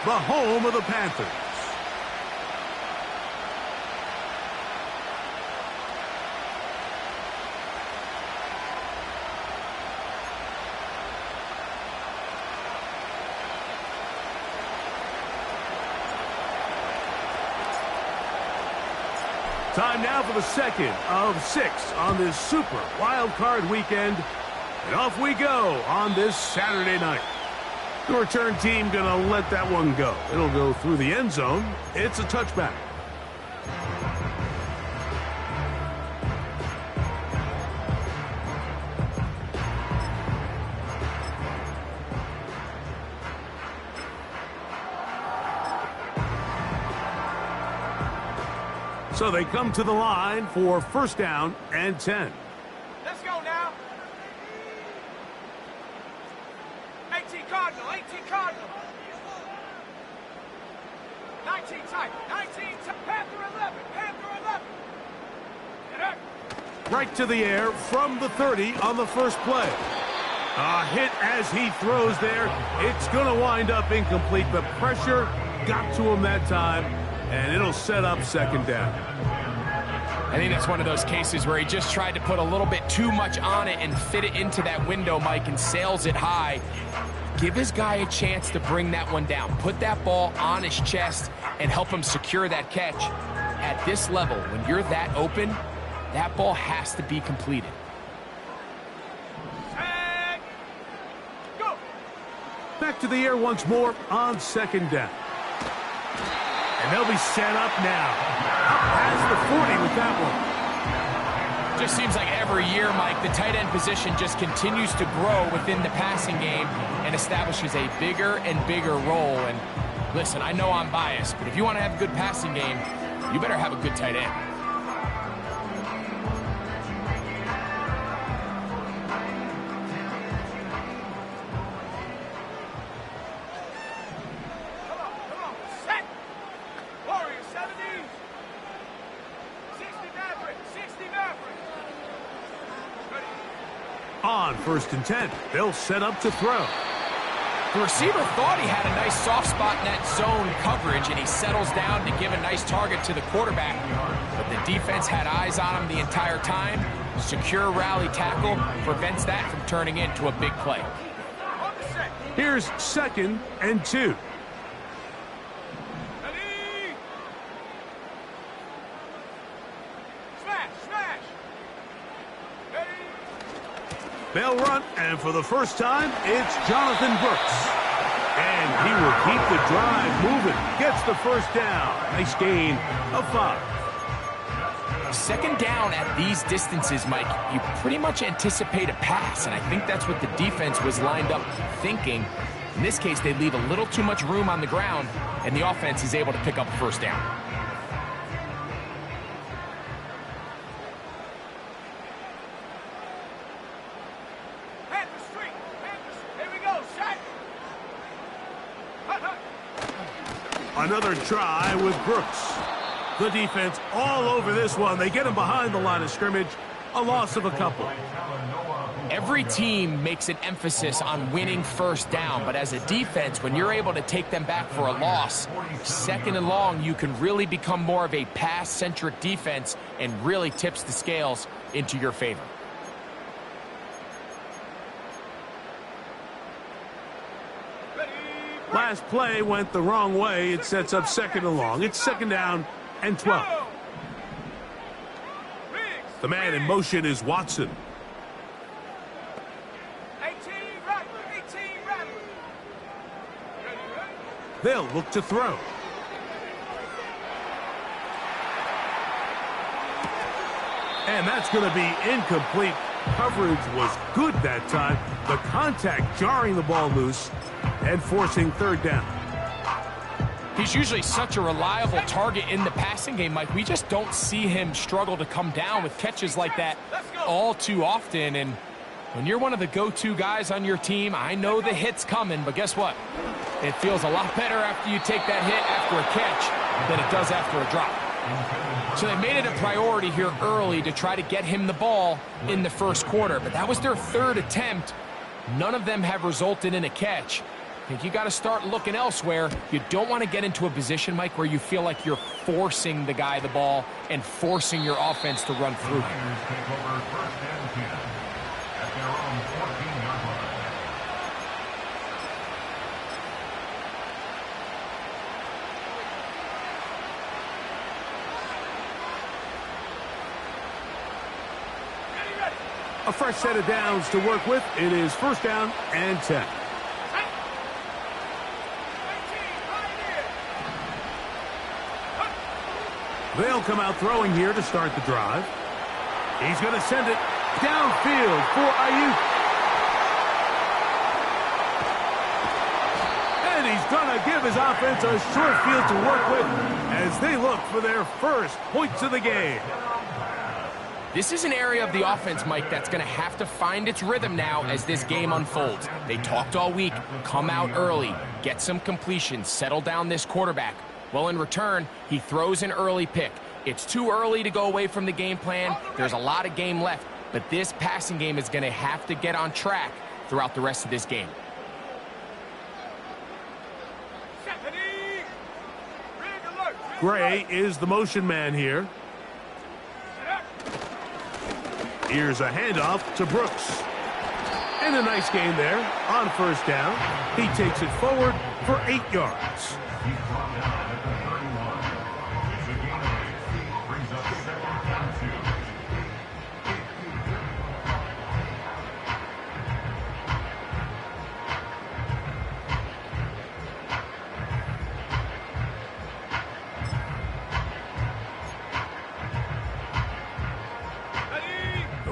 the home of the Panthers. Time now for the second of 6 on this Super Wild Card weekend. And off we go on this Saturday night. The return team going to let that one go. It'll go through the end zone. It's a touchback. So they come to the line for first down and 10. Let's go now. 18 Cardinal, 18 Cardinal. 19 tight, 19 tight. Panther 11, Panther 11. Get up. Right to the air from the 30 on the first play. A hit as he throws there. It's going to wind up incomplete. The pressure got to him that time, and it'll set up second down. I think that's one of those cases where he just tried to put a little bit too much on it and fit it into that window, Mike, and sails it high. Give his guy a chance to bring that one down. Put that ball on his chest and help him secure that catch. At this level, when you're that open, that ball has to be completed. And go. Back to the air once more on second down. And they'll be set up now. Past the 40 with that one. Just seems like every year, Mike, the tight end position just continues to grow within the passing game and establishes a bigger and bigger role. And listen, I know I'm biased, but if you want to have a good passing game, you better have a good tight end. On first and 10, they'll set up to throw. The receiver thought he had a nice soft spot in that zone coverage, and he settles down to give a nice target to the quarterback. But the defense had eyes on him the entire time. Secure rally tackle prevents that from turning into a big play. Here's second and 2. They'll run, and for the first time, it's Jonathan Brooks. And he will keep the drive moving. Gets the first down. Nice gain of 5. Second down at these distances, Mike, you pretty much anticipate a pass, and I think that's what the defense was lined up thinking. In this case, they leave a little too much room on the ground, and the offense is able to pick up a first down. Another try with Brooks. The defense all over this one. They get him behind the line of scrimmage. A loss of a couple. Every team makes an emphasis on winning first down, but as a defense, when you're able to take them back for a loss, second and long, you can really become more of a pass-centric defense and really tips the scales into your favor. Last play went the wrong way. It sets up second and long. It's second down and 12. The man in motion is Watson. 18 Rattler. They'll look to throw. And that's going to be incomplete. Coverage was good that time. The contact jarring the ball loose and forcing third down. He's usually such a reliable target in the passing game, Mike. We just don't see him struggle to come down with catches like that all too often. And when you're one of the go-to guys on your team, I know the hit's coming, but guess what? It feels a lot better after you take that hit after a catch than it does after a drop. So they made it a priority here early to try to get him the ball in the first quarter, but that was their third attempt. None of them have resulted in a catch. think you got to start looking elsewhere. You don't want to get into a position, Mike, where you feel like you're forcing the guy the ball and forcing your offense to run through him. A fresh set of downs to work with. It is first down and 10. They'll come out throwing here to start the drive. He's going to send it downfield for Ayuk. And he's going to give his offense a short field to work with as they look for their first points of the game. This is an area of the offense, Mike, that's going to have to find its rhythm now as this game unfolds. They talked all week, come out early, get some completions, settle down this quarterback. Well, in return, he throws an early pick. It's too early to go away from the game plan. There's a lot of game left, but this passing game is going to have to get on track throughout the rest of this game. Gray is the motion man here. Here's a handoff to Brooks. And a nice gain there on first down. He takes it forward for 8 yards.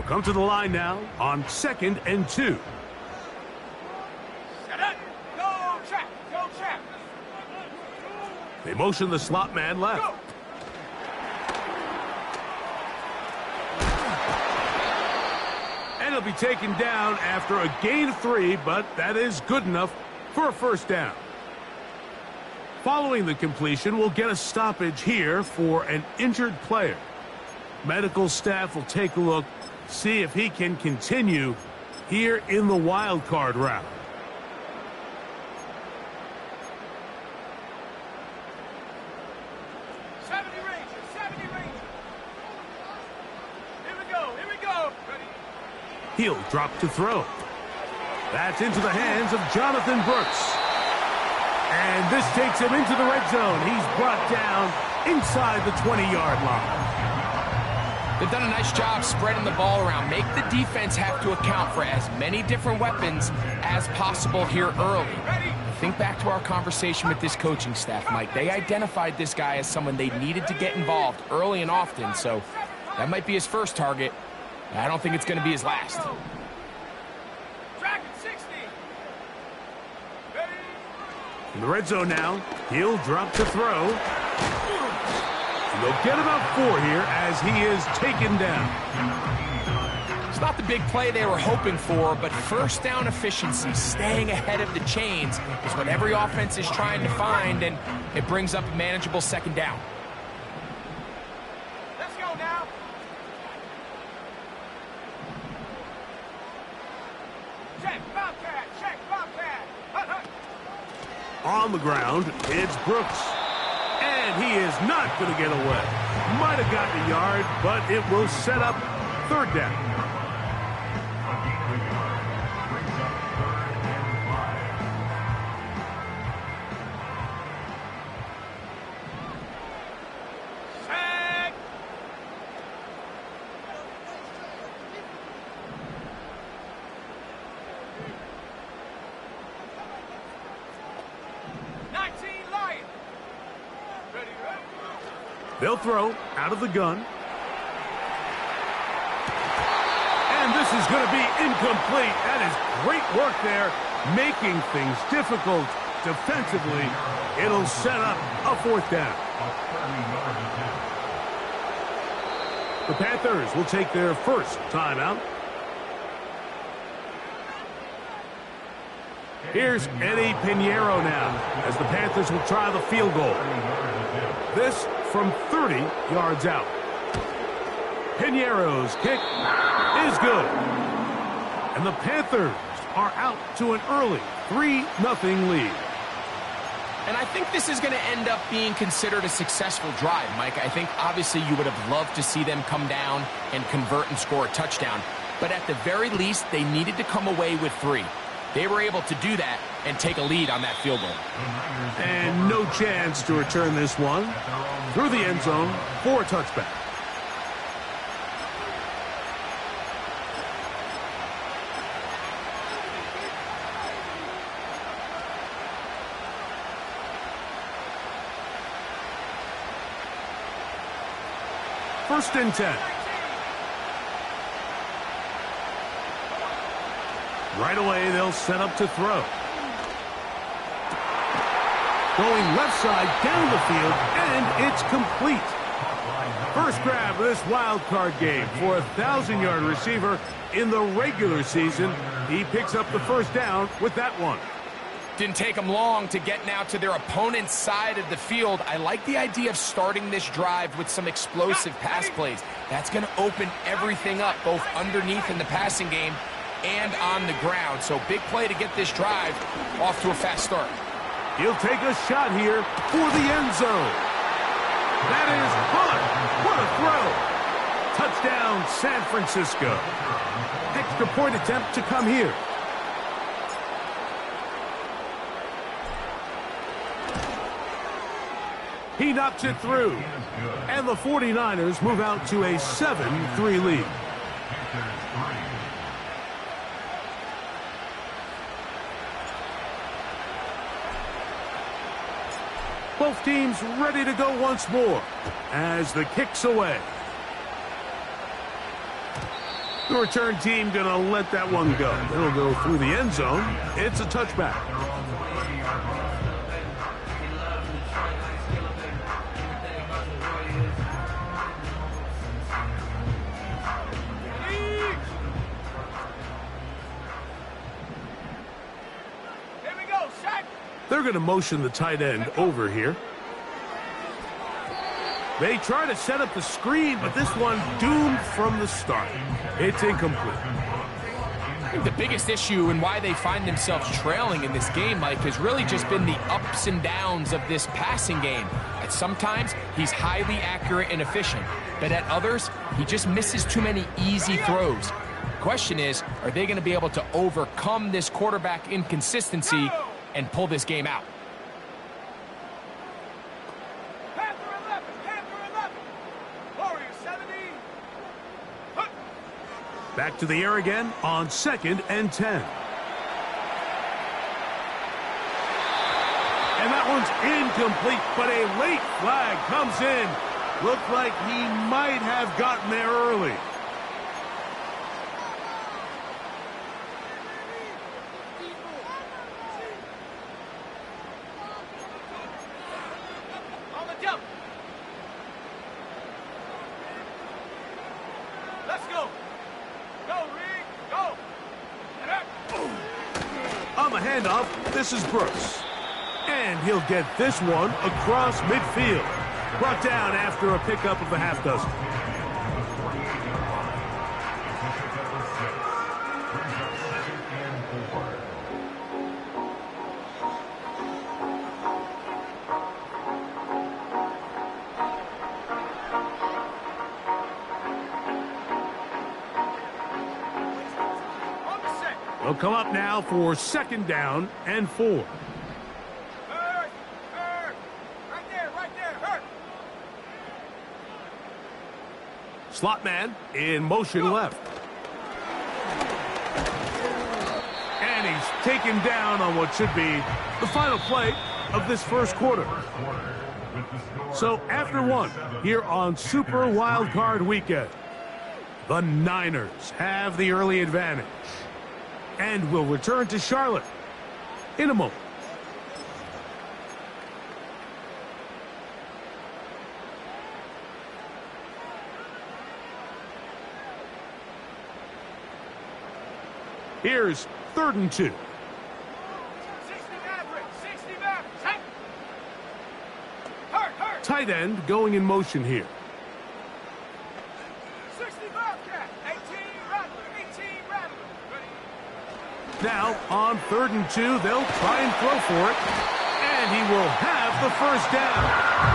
Come to the line now on 2nd and 2. Set up. Go check. Go check. They motion the slot man left. Go. And he'll be taken down after a gain of 3, but that is good enough for a first down. Following the completion, we'll get a stoppage here for an injured player. Medical staff will take a look, see if he can continue here in the wild card round. He'll drop to throw. That's into the hands of Jonathan Brooks. And this takes him into the red zone. He's brought down inside the 20-yard line. They've done a nice job spreading the ball around. Make the defense have to account for as many different weapons as possible here early. Think back to our conversation with this coaching staff, Mike. They identified this guy as someone they needed to get involved early and often, so that might be his first target. I don't think it's going to be his last. In the red zone now, he'll drop to throw. And they'll get about 4 here as he is taken down. It's not the big play they were hoping for, but first down efficiency, staying ahead of the chains, is what every offense is trying to find, and it brings up a manageable second down. Let's go now. Check, Bobcat, check, Bobcat. On the ground, it's Brooks. And he is not going to get away. Might have gotten a yard, but it will set up third down. Check. They'll throw out of the gun. And this is going to be incomplete. That is great work there, making things difficult defensively. It'll set up a fourth down. The Panthers will take their first timeout. Here's Eddie Pinheiro now as the Panthers will try the field goal. This from 30 yards out. Pinheiro's kick is good. And the Panthers are out to an early 3-0 lead. And I think this is going to end up being considered a successful drive, Mike. I think obviously you would have loved to see them come down and convert and score a touchdown. But at the very least, they needed to come away with 3. They were able to do that and take a lead on that field goal. And no chance to return this one through the end zone for a touchback. First and 10. Right away, they'll set up to throw. Going left side down the field, and it's complete. First grab of this wild card game for a 1,000-yard receiver in the regular season. He picks up the first down with that one. Didn't take them long to get now to their opponent's side of the field. I like the idea of starting this drive with some explosive pass plays. That's going to open everything up, both underneath in the passing game and on the ground. So big play to get this drive off to a fast start. He'll take a shot here for the end zone. That is caught. What a throw. Touchdown, San Francisco. Extra point attempt to come here. He knocks it through. And the 49ers move out to a 7-3 lead. Both teams ready to go once more as the kick's away. The return team going to let that one go. It'll go through the end zone. It's a touchback. They're going to motion the tight end over here. They try to set up the screen, but this one doomed from the start. It's incomplete. I think the biggest issue and why they find themselves trailing in this game, Mike, has really just been the ups and downs of this passing game. At sometimes, he's highly accurate and efficient, but at others, he just misses too many easy throws. The question is, are they going to be able to overcome this quarterback inconsistency and pull this game out? Panther 11, Panther 11. Warrior 70. Back to the air again on 2nd and 10. And that one's incomplete, but a late flag comes in. Looked like he might have gotten there early. This is Brooks. And he'll get this one across midfield. Brought down after a pickup of a half dozen. They'll come up now for 2nd down and 4. Hurt. Right there, hurt. Slot man in motion left. And he's taken down on what should be the final play of this first quarter. So after one, here on Super Wild Card Weekend, the Niners have the early advantage. And will return to Charlotte in a moment. Here's 3rd and 2. 60 Mavericks. Hurt. Tight end going in motion here. 60 Bobcat. 18 Rattler. Ready. Now, on 3rd and 2, they'll try and throw for it. And he will have the first down.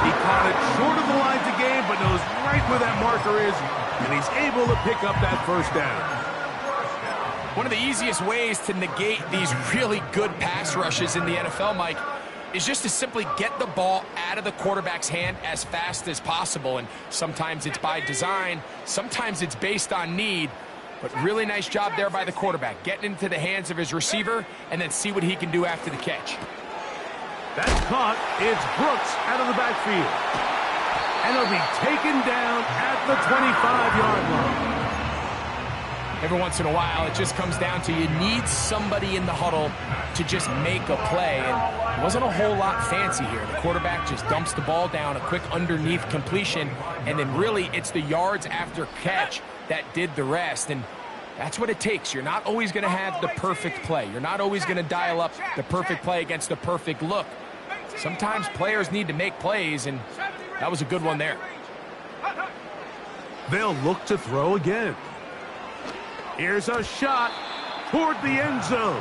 He caught it short of the line to gain, but knows right where that marker is, and he's able to pick up that first down. One of the easiest ways to negate these really good pass rushes in the NFL, Mike, is just to simply get the ball out of the quarterback's hand as fast as possible. And sometimes it's by design, sometimes it's based on need. But really nice job there by the quarterback, getting into the hands of his receiver and then see what he can do after the catch. That's caught. It's Brooks out of the backfield. And he'll be taken down at the 25-yard line. Every once in a while, it just comes down to you need somebody in the huddle to just make a play. And it wasn't a whole lot fancy here. The quarterback just dumps the ball down, a quick underneath completion, and then really it's the yards after catch that did the rest. And that's what it takes. You're not always going to have the perfect play. You're not always going to dial up the perfect play against the perfect look. Sometimes players need to make plays, and that was a good one there. They'll look to throw again. Here's a shot toward the end zone.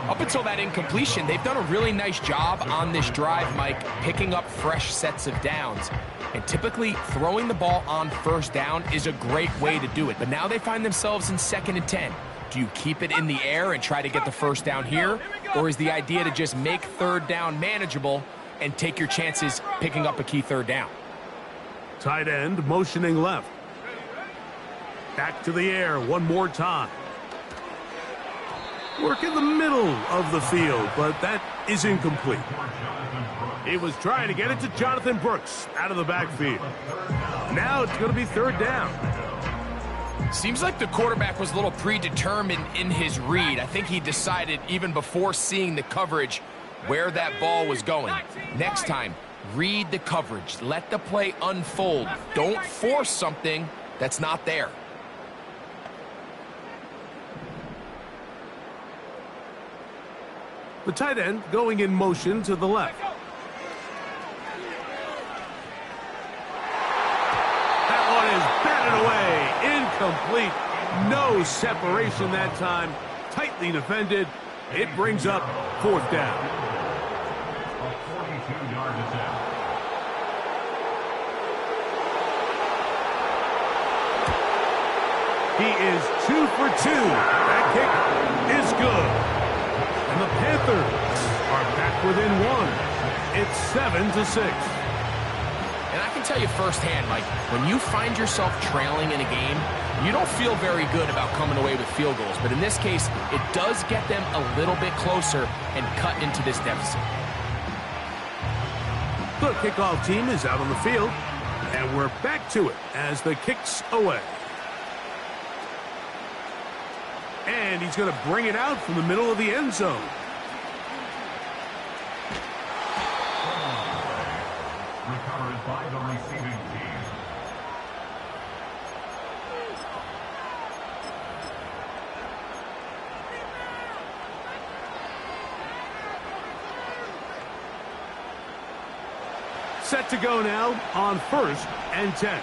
Up until that incompletion, they've done a really nice job on this drive, Mike, picking up fresh sets of downs. And typically, throwing the ball on first down is a great way to do it. But now they find themselves in 2nd and 10. Do you keep it in the air and try to get the first down here? Or is the idea to just make 3rd down manageable and take your chances picking up a key 3rd down? Tight end motioning left. Back to the air one more time. Work in the middle of the field, but that is incomplete. He was trying to get it to Jonathan Brooks out of the backfield. Now it's going to be 3rd down. Seems like the quarterback was a little predetermined in his read. I think he decided even before seeing the coverage where that ball was going. Next time, read the coverage. Let the play unfold. Don't force something that's not there. The tight end going in motion to the left. That one is batted away. Incomplete. No separation that time. Tightly defended. It brings up 4th down. He is 2 for 2. That kick is good. And the Panthers are back within 1. It's 7-6. And I can tell you firsthand, Mike, when you find yourself trailing in a game, you don't feel very good about coming away with field goals. But in this case, it does get them a little bit closer and cut into this deficit. The kickoff team is out on the field, and we're back to it as the kick's away. And he's going to bring it out from the middle of the end zone. Recovered by the receiving team. Set to go now on 1st and 10.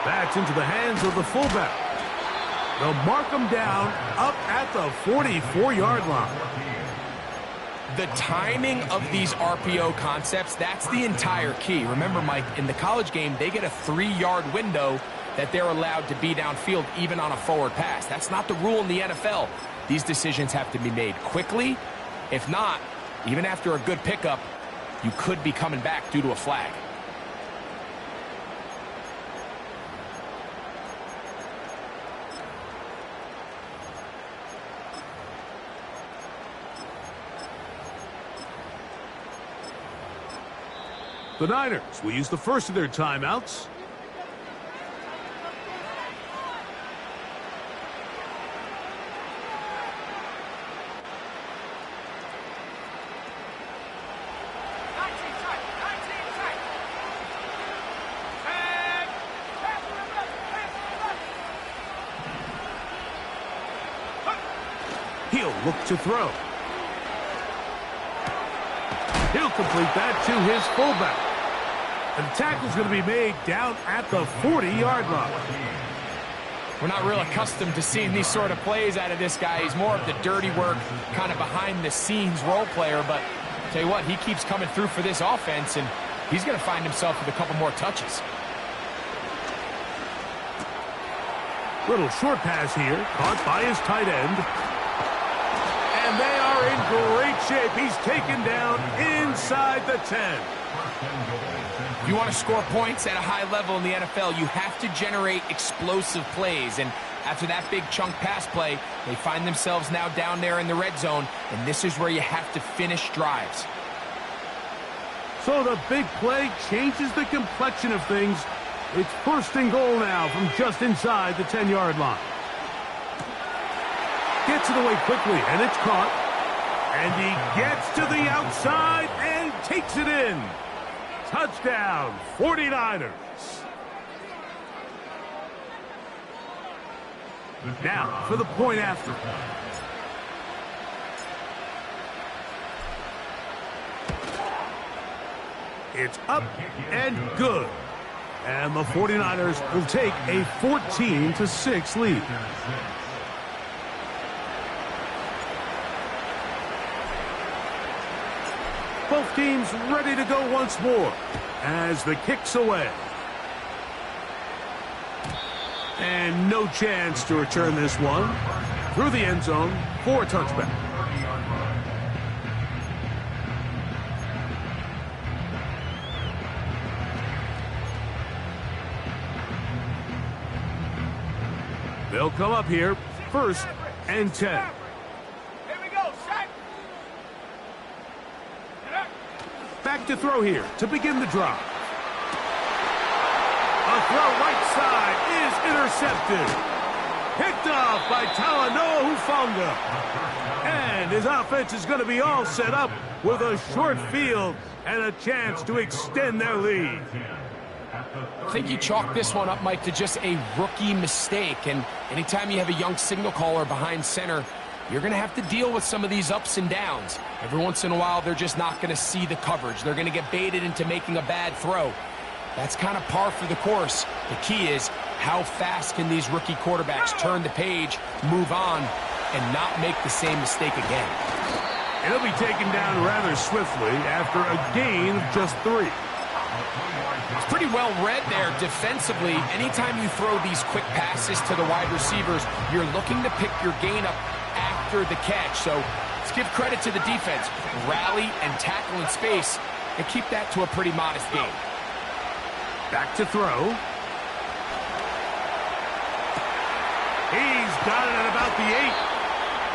That's into the hands of the fullback. They'll mark him down up at the 44-yard line. The timing of these RPO concepts, that's the entire key. Remember, Mike, in the college game, they get a 3-yard window that they're allowed to be downfield even on a forward pass. That's not the rule in the NFL. These decisions have to be made quickly. If not, even after a good pickup, you could be coming back due to a flag. The Niners will use the first of their timeouts. He'll look to throw. He'll complete that to his fullback. And the tackle's going to be made down at the 40-yard line. We're not real accustomed to seeing these sort of plays out of this guy. He's more of the dirty work, kind of behind-the-scenes role player. But I'll tell you what, he keeps coming through for this offense, and he's going to find himself with a couple more touches. Little short pass here, caught by his tight end. And they are in great shape. He's taken down inside the 10. If you want to score points at a high level in the NFL, you have to generate explosive plays. And after that big chunk pass play, they find themselves now down there in the red zone, and this is where you have to finish drives. So the big play changes the complexion of things. It's first and goal now from just inside the 10-yard line. Gets it away quickly, and it's caught. And he gets to the outside and takes it in. Touchdown, 49ers. Now for the point after. It's up and good. And the 49ers will take a 14-6 lead. Both teams ready to go once more as the kick's away. And no chance to return this one through the end zone for a touchback. They'll come up here, first and 10. Here we go, set. Back to throw here to begin the drive. A throw right side is intercepted. Picked off by Talanoa Hufanga. And his offense is going to be all set up with a short field and a chance to extend their lead. I think you chalk this one up, Mike, to just a rookie mistake. And anytime you have a young signal caller behind center, you're going to have to deal with some of these ups and downs. Every once in a while, they're just not going to see the coverage. They're going to get baited into making a bad throw. That's kind of par for the course. The key is how fast can these rookie quarterbacks turn the page, move on, and not make the same mistake again. It'll be taken down rather swiftly after a gain of just 3. It's pretty well read there defensively. Anytime you throw these quick passes to the wide receivers, you're looking to pick your gain up after the catch. So let's give credit to the defense. Rally and tackle in space and keep that to a pretty modest gain. Back to throw. He's got it at about the 8.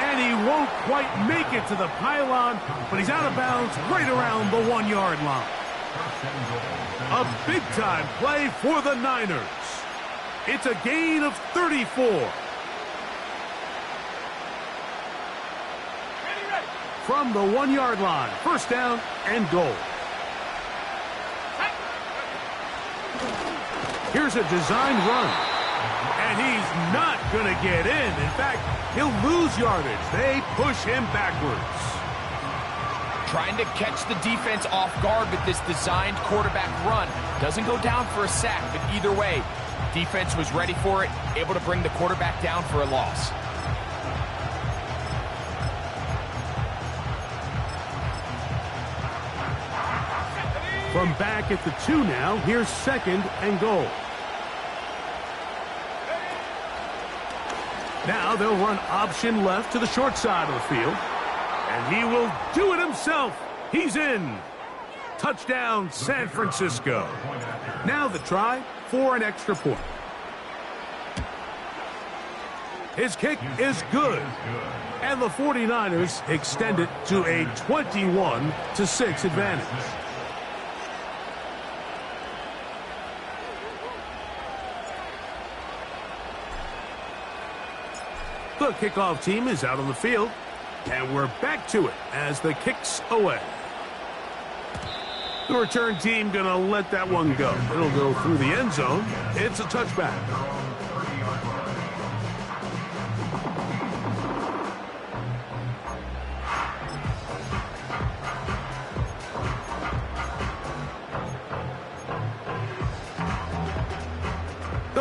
And he won't quite make it to the pylon, but he's out of bounds right around the 1-yard line. A big-time play for the Niners. It's a gain of 34. From the 1-yard line, first down and goal. Here's a designed run. And he's not going to get in. In fact, he'll lose yardage. They push him backwards. Trying to catch the defense off guard with this designed quarterback run. Doesn't go down for a sack, but either way, defense was ready for it, able to bring the quarterback down for a loss. From back at the 2 now, here's second and goal. Now they'll run option left to the short side of the field. And he will do it himself. He's in. Touchdown, San Francisco. Now the try for an extra point. His kick is good. And the 49ers extend it to a 21-6 advantage. The kickoff team is out on the field. And we're back to it as the kick's away. The return team going to let that one go. It'll go through the end zone. It's a touchback.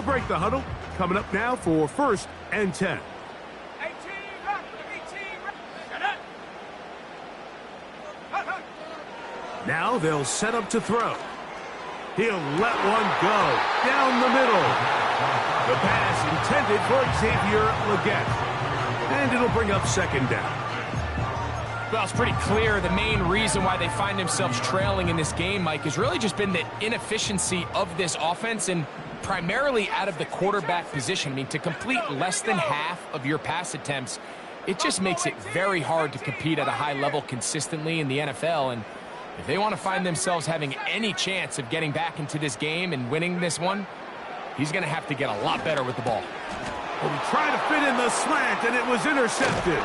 break the huddle. Coming up now for 1st and 10. 18, 18, Now they'll set up to throw. He'll let one go down the middle. The pass intended for Xavier Legette. And it'll bring up 2nd down. Well, it's pretty clear the main reason why they find themselves trailing in this game, Mike, has really just been the inefficiency of this offense and primarily out of the quarterback position. I mean, to complete less than half of your pass attempts, it just makes it very hard to compete at a high level consistently in the NFL. And if they want to find themselves having any chance of getting back into this game and winning this one, he's going to have to get a lot better with the ball. Well, he tried to fit in the slant, and it was intercepted.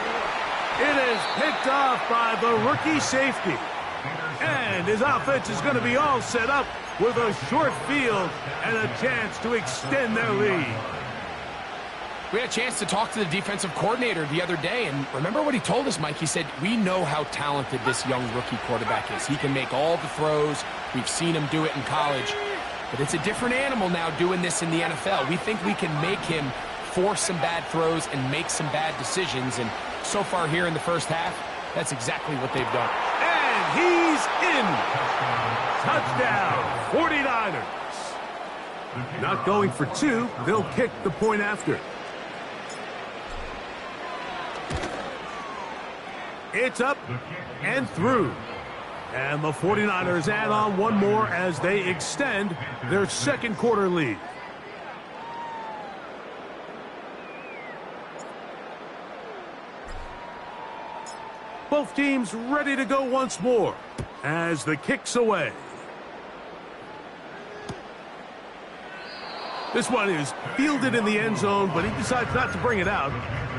It is picked off by the rookie safety. And his offense is going to be all set up with a short field and a chance to extend their lead. We had a chance to talk to the defensive coordinator the other day, and remember what he told us, Mike? He said, we know how talented this young rookie quarterback is. He can make all the throws. We've seen him do it in college. But it's a different animal now doing this in the NFL. We think we can make him force some bad throws and make some bad decisions. And so far here in the first half, that's exactly what they've done. And he's in. Touchdown, 49ers. Not going for 2. They'll kick the point after. It's up and through. And the 49ers add on one more as they extend their 2nd quarter lead. Both teams ready to go once more as the kick's away. This one is fielded in the end zone, but he decides not to bring it out.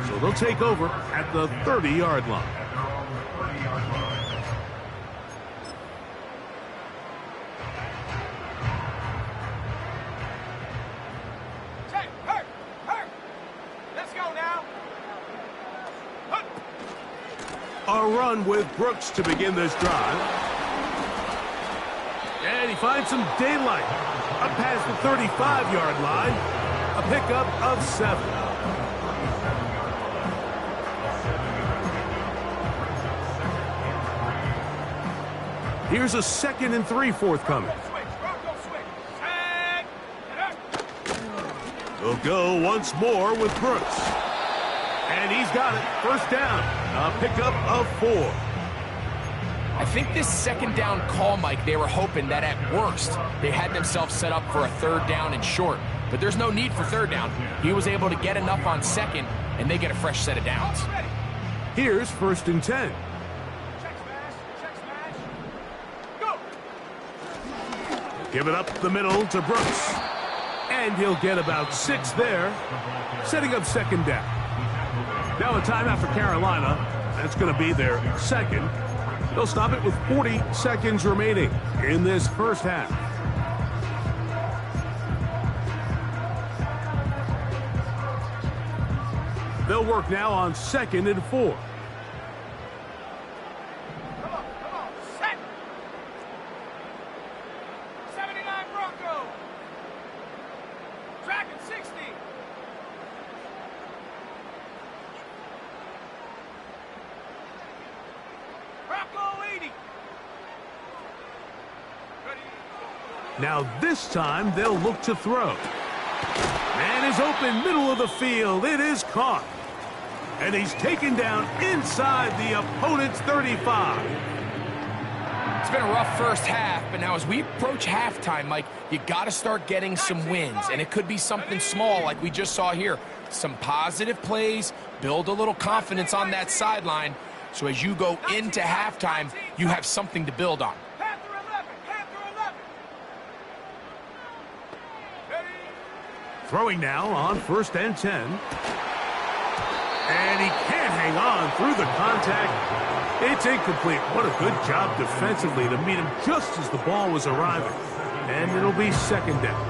So they'll take over at the 30-yard line. A run with Brooks to begin this drive. And he finds some daylight. Up past the 35-yard line. A pickup of 7. Here's a 2nd and 3 forthcoming. They'll go once more with Brooks. And he's got it. 1st down. A pickup of 4. I think this 2nd down call, Mike, they were hoping that at worst they had themselves set up for a 3rd down and short. But there's no need for 3rd down. He was able to get enough on 2nd, and they get a fresh set of downs. Here's 1st and 10. Go. Give it up the middle to Brooks. And he'll get about 6 there, setting up 2nd down. Now a timeout for Carolina. That's going to be their 2nd. They'll stop it with 40 seconds remaining in this first half. They'll work now on 2nd and 4. Come on, set. 79 Bronco. Tracking 60. Bronco 80. Ready. Now this time they'll look to throw. Man is open, middle of the field. It is caught. And he's taken down inside the opponent's 35. It's been a rough first half, but now as we approach halftime, Mike, you got to start getting some wins. And it could be something small like we just saw here. Some positive plays, build a little confidence on that sideline. So as you go into halftime, you have something to build on. Panther 11. Panther 11. Ready. Throwing now on 1st and 10. And he can't hang on through the contact. It's incomplete. What a good job defensively to meet him just as the ball was arriving. And it'll be 2nd down.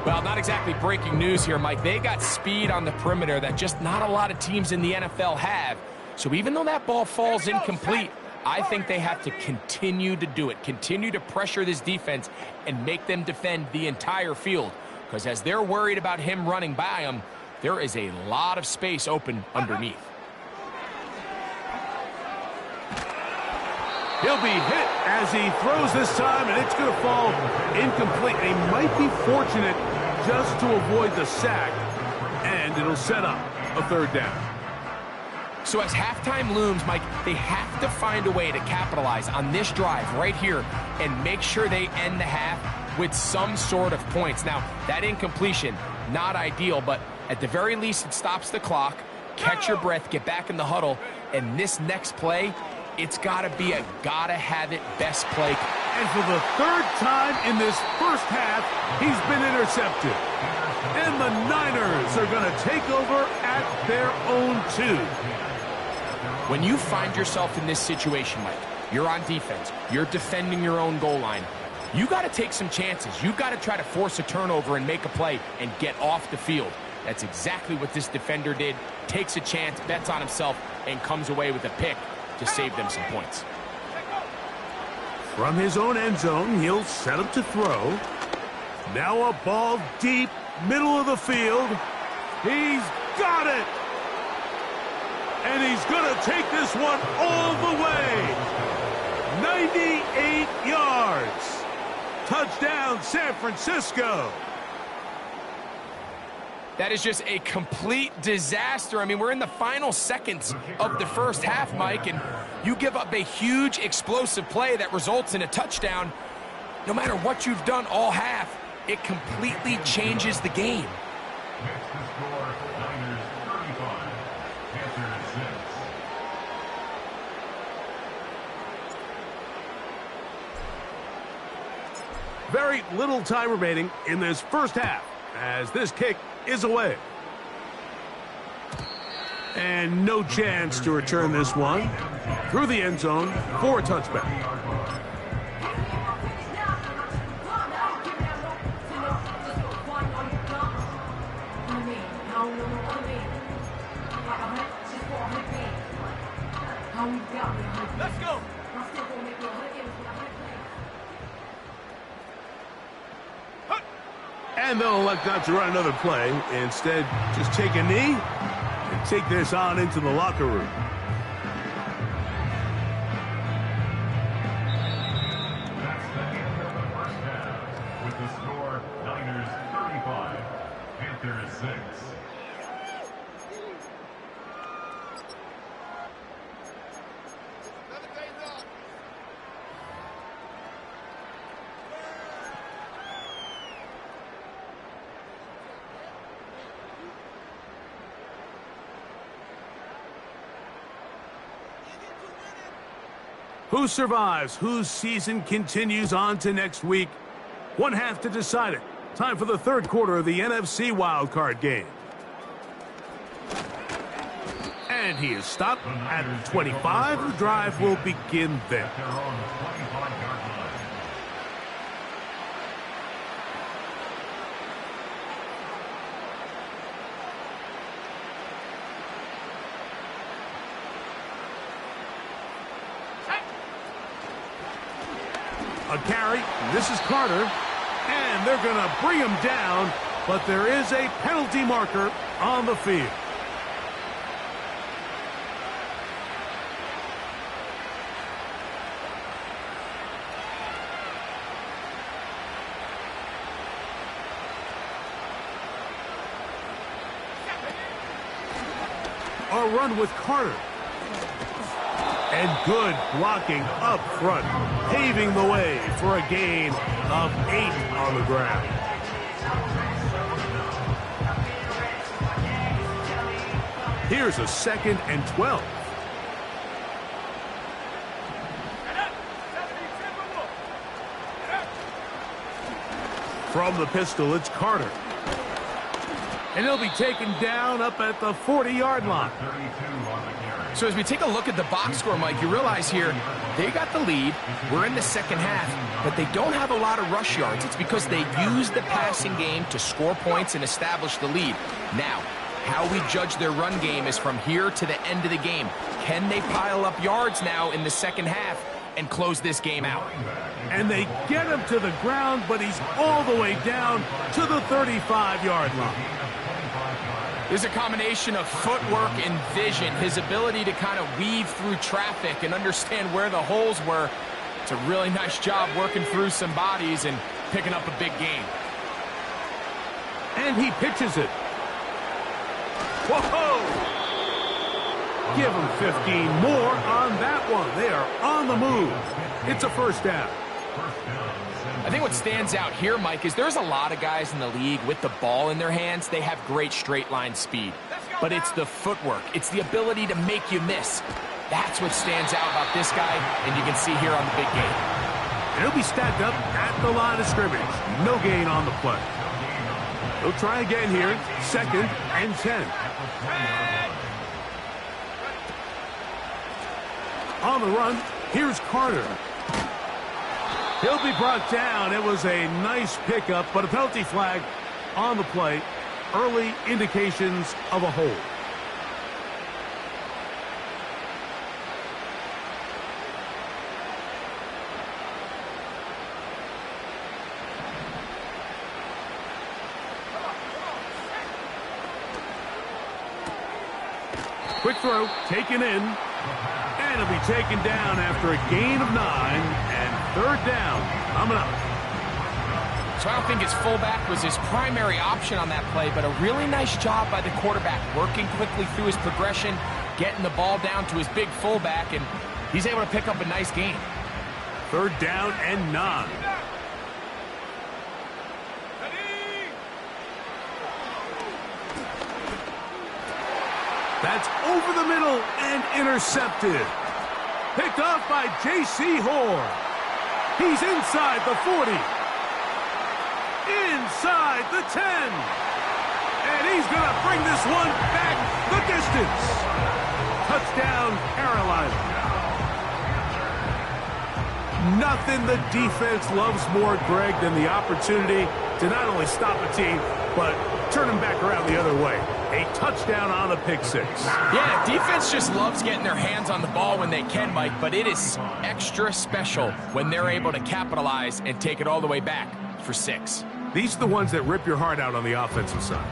Well, not exactly breaking news here, Mike. They got speed on the perimeter that just not a lot of teams in the NFL have. So even though that ball falls incomplete, I think they have to continue to do it. Continue to pressure this defense and make them defend the entire field. because as they're worried about him running by them, there is a lot of space open underneath. He'll be hit as he throws this time, and it's going to fall incomplete. He might be fortunate just to avoid the sack, and it'll set up a third down. So as halftime looms, Mike, they have to find a way to capitalize on this drive right here and make sure they end the half with some sort of points. Now, that incompletion, not ideal, but at the very least, it stops the clock. Catch your breath, get back in the huddle, and this next play, it's got to be a gotta-have-it best play. And for the third time in this first half, he's been intercepted. And the Niners are going to take over at their own 2. When you find yourself in this situation, Mike, you're on defense, you're defending your own goal line, you got to take some chances. You've got to try to force a turnover and make a play and get off the field. That's exactly what this defender did. Takes a chance, bets on himself, and comes away with a pick to save them some points. From his own end zone, he'll set up to throw. Now a ball deep, middle of the field. He's got it! And he's going to take this one all the way. 98 yards. Touchdown, San Francisco. That is just a complete disaster. I mean, we're in the final seconds of the first half, Mike, and you give up a huge explosive play that results in a touchdown. No matter what you've done all half, it completely changes the game. Next to score, Niners 35, Panthers 6. Very little time remaining in this first half as this kick is away. And no chance to return this one through the end zone for a touchback. Let's go. And they'll elect not to run another play. Instead, just take a knee and take this on into the locker room. That's the end of the first half. With the score, Niners 35, Panthers 6. Who survives? Whose season continues on to next week? One half to decide it. Time for the third quarter of the NFC wildcard game. And he is stopped at 25. The drive will begin there. They're on the 25-yard line. A carry. This is Carter. And they're going to bring him down, but there is a penalty marker on the field. A run with Carter. And good blocking up front, paving the way for a gain of 8 on the ground. Here's a 2nd and 12. From the pistol, it's Carter. And he'll be taken down up at the 40-yard line. 32 on the carry. So as we take a look at the box score, Mike, you realize here they got the lead. We're in the second half, but they don't have a lot of rush yards. It's because they use the passing game to score points and establish the lead. Now, how we judge their run game is from here to the end of the game. Can they pile up yards now in the second half and close this game out. And they get him to the ground, but he's all the way down to the 35-yard line. There's a combination of footwork and vision, his ability to kind of weave through traffic and understand where the holes were. It's a really nice job working through some bodies and picking up a big gain. And he pitches it. Whoa! Give him 15 more on that one. They are on the move. It's a first down. I think what stands out here, Mike, is there's a lot of guys in the league with the ball in their hands. They have great straight line speed. But it's the footwork. It's the ability to make you miss. That's what stands out about this guy, and you can see here on the big game. He'll be stacked up at the line of scrimmage. No gain on the play. He'll try again here. 2nd and 10. On the run, here's Carter. He'll be brought down. It was a nice pickup, but a penalty flag on the play. Early indications of a hold. Quick throw, taken in, and it'll be taken down after a gain of 9, and 3rd down coming up. So I don't think his fullback was his primary option on that play, but a really nice job by the quarterback, working quickly through his progression, getting the ball down to his big fullback, and he's able to pick up a nice gain. 3rd down and 9. That's over the middle and intercepted. Picked off by J.C. Hoare. He's inside the 40. Inside the 10. And he's going to bring this one back the distance. Touchdown, Carolina. Nothing the defense loves more, Greg, than the opportunity to not only stop a team, but turn them back around the other way. A touchdown on the pick 6. Yeah, defense just loves getting their hands on the ball when they can, Mike, but it is extra special when they're able to capitalize and take it all the way back for 6. These are the ones that rip your heart out on the offensive side.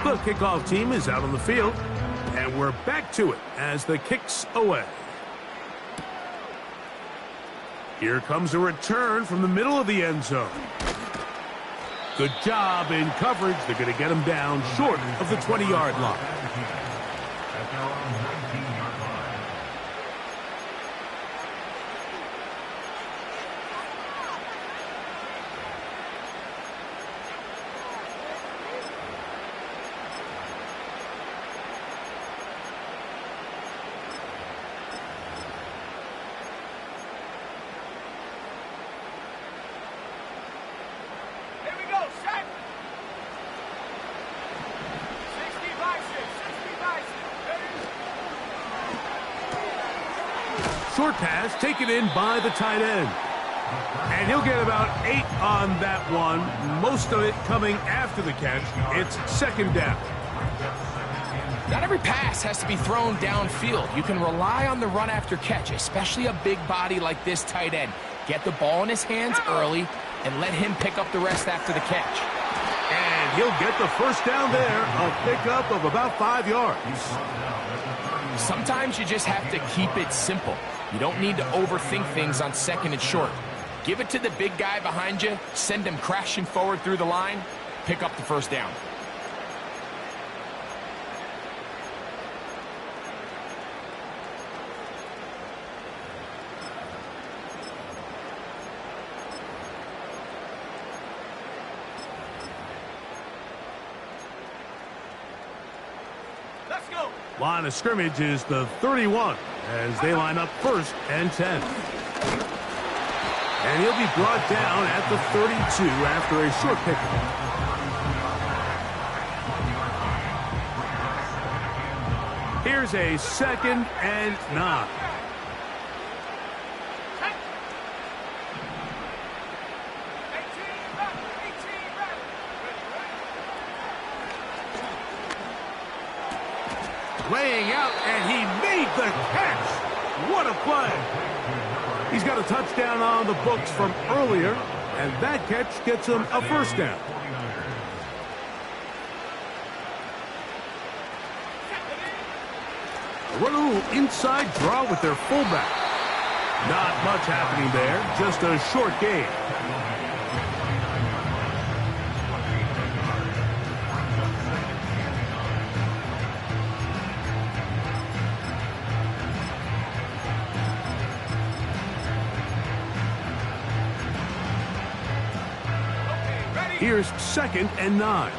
The kickoff team is out on the field, and we're back to it as the kick's away. Here comes a return from the middle of the end zone. Good job in coverage. They're going to get him down short of the 20-yard line. Short pass taken in by the tight end. And he'll get about 8 on that one. Most of it coming after the catch. It's 2nd down. Not every pass has to be thrown downfield. You can rely on the run after catch, especially a big body like this tight end. Get the ball in his hands early and let him pick up the rest after the catch. And he'll get the first down there. A pickup of about 5 yards. Sometimes you just have to keep it simple. You don't need to overthink things on 2nd and short. Give it to the big guy behind you, send him crashing forward through the line, pick up the first down. Let's go. Line of scrimmage is the 31 as they line up 1st and 10. And he'll be brought down at the 32 after a short pickup. Here's a 2nd and 9. Laying out, and he made the catch. What a play. He's got a touchdown on the books from earlier, and that catch gets him a first down. Run a little inside draw with their fullback. Not much happening there, just a short gain. Here's 2nd and 9.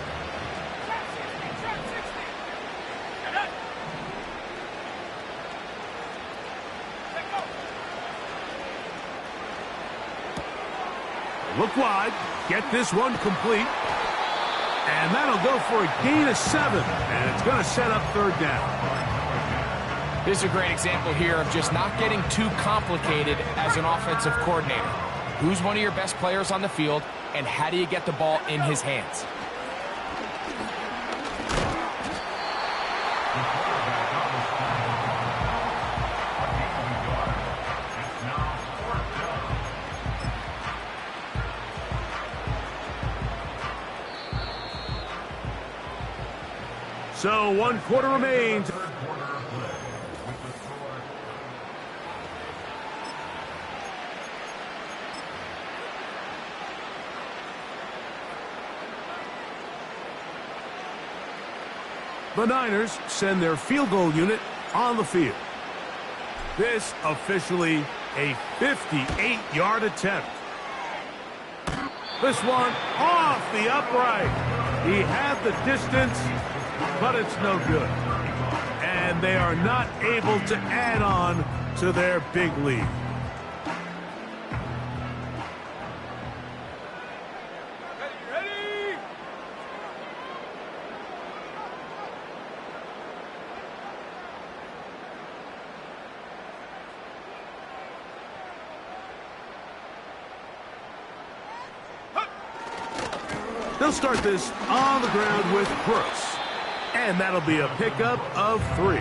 Look wide, get this one complete, and that'll go for a gain of 7, and it's going to set up 3rd down. This is a great example here of just not getting too complicated as an offensive coordinator. Who's one of your best players on the field, and how do you get the ball in his hands? So 1 quarter remains. The Niners send their field goal unit on the field. This officially a 58-yard attempt. This one off the upright. He had the distance, but it's no good. And they are not able to add on to their big lead. Ready? They'll start this on the ground with Brooks. And that'll be a pickup of 3.